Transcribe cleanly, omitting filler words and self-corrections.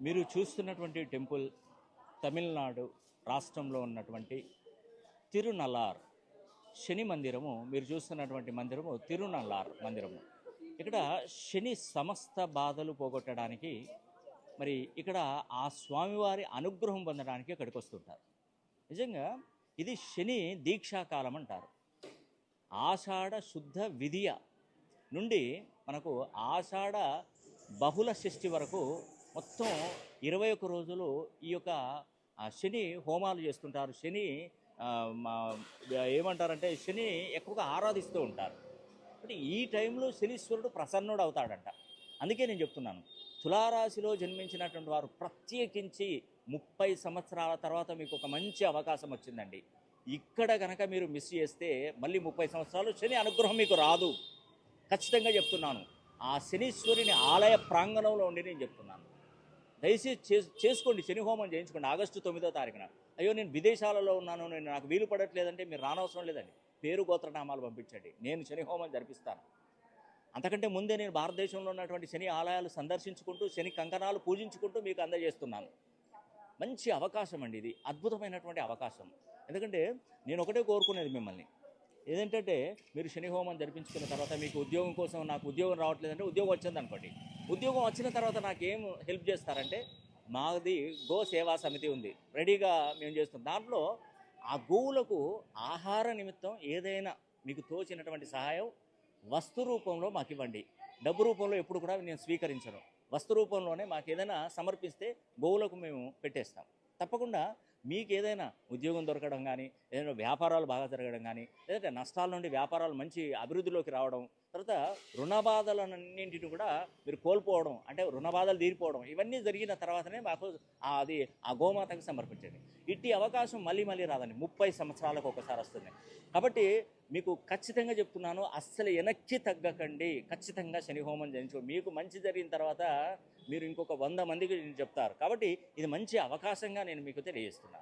మీరు చూస్తున్నటువంటి టెంపుల్ తమిళనాడు రాష్ట్రంలో ఉన్నటువంటి తిరునల్లార్ శని మందిరము. మీరు చూస్తున్నటువంటి మందిరము తిరునల్లార్ మందిరము. ఇక్కడ శని సమస్త బాధలు పోగొట్టడానికి మరి ఇక్కడ ఆ స్వామివారి అనుగ్రహం పొందడానికి ఇక్కడికి వస్తుంటారు. నిజంగా ఇది శని దీక్షాకాలం అంటారు. ఆషాఢ శుద్ధ విధియ నుండి మనకు ఆషాఢ బహుళ షష్ఠి వరకు మొత్తం 21 రోజులు ఈ యొక్క శని హోమాలు చేస్తుంటారు. శని ఏమంటారంటే శని ఎక్కువగా ఆరాధిస్తూ ఉంటారు. అంటే ఈ టైంలో శనీశ్వరుడు ప్రసన్నుడు అవుతాడంట. అందుకే నేను చెప్తున్నాను, తులారాశిలో జన్మించినటువంటి వారు ప్రత్యేకించి 30 సంవత్సరాల తర్వాత మీకు ఒక మంచి అవకాశం వచ్చిందండి. ఇక్కడ కనుక మీరు మిస్ చేస్తే మళ్ళీ 30 సంవత్సరాలు శని అనుగ్రహం మీకు రాదు. ఖచ్చితంగా చెప్తున్నాను. ఆ శనీశ్వరుని ఆలయ ప్రాంగణంలో ఉండి నేను చెప్తున్నాను. దయచేసి చేసుకోండి, శని హోమం చేయించుకోండి. ఆగస్టు 9వ తారీఖున. అయ్యో నేను విదేశాలలో ఉన్నాను, నాకు వీలు పడట్లేదంటే మీరు రానవసరం లేదండి. పేరు గోత్రనామాలు పంపించండి, నేను శని హోమం జరిపిస్తాను. అంతకంటే ముందే నేను భారతదేశంలో ఉన్నటువంటి శని ఆలయాలు సందర్శించుకుంటూ శని కంకణాలు పూజించుకుంటూ మీకు అందజేస్తున్నాను. మంచి అవకాశం అండి ఇది, అద్భుతమైనటువంటి అవకాశం. ఎందుకంటే నేను ఒకటే కోరుకునేది మిమ్మల్ని, ఏదేంటంటే మీరు శని హోమం జరిపించుకున్న తర్వాత మీకు ఉద్యోగం కోసం, నాకు ఉద్యోగం రావట్లేదంటే ఉద్యోగం వచ్చింది అనుకోండి, ఉద్యోగం వచ్చిన తర్వాత నాకేం హెల్ప్ చేస్తారంటే మాది గో సేవా సమితి ఉంది, రెడీగా మేము చేస్తాం. దాంట్లో ఆ గోవులకు ఆహార నిమిత్తం ఏదైనా మీకు తోచినటువంటి సహాయం వస్తు రూపంలో మాకు ఇవ్వండి. డబ్బు రూపంలో ఎప్పుడు కూడా నేను స్వీకరించను. వస్తు రూపంలోనే మాకు ఏదైనా సమర్పిస్తే గోవులకు మేము పెట్టేస్తాం. తప్పకుండా మీకు ఏదైనా ఉద్యోగం దొరకడం కానీ, ఏదైనా వ్యాపారాలు బాగా జరగడం కానీ, లేదంటే నష్టాల నుండి వ్యాపారాలు మంచి అభివృద్ధిలోకి రావడం, తర్వాత రుణ బాధలన్నింటిని కూడా మీరు కోల్పోవడం, అంటే రుణ బాధలు తీరిపోవడం, ఇవన్నీ జరిగిన తర్వాతనే మాకు అది ఆ గోమాతకు సమర్పించండి. ఇట్టి అవకాశం మళ్ళీ మళ్ళీ రాదండి, 30 సంవత్సరాలకు ఒకసారి వస్తుంది. కాబట్టి మీకు ఖచ్చితంగా చెప్తున్నాను, అస్సలు వెనక్కి తగ్గకండి. ఖచ్చితంగా శని హోమం చేయించుకో. మీకు మంచి జరిగిన తర్వాత మీరు ఇంకొక 100 మందికి చెప్తారు. కాబట్టి ఇది మంచి అవకాశంగా నేను మీకు తెలియజేస్తున్నాను.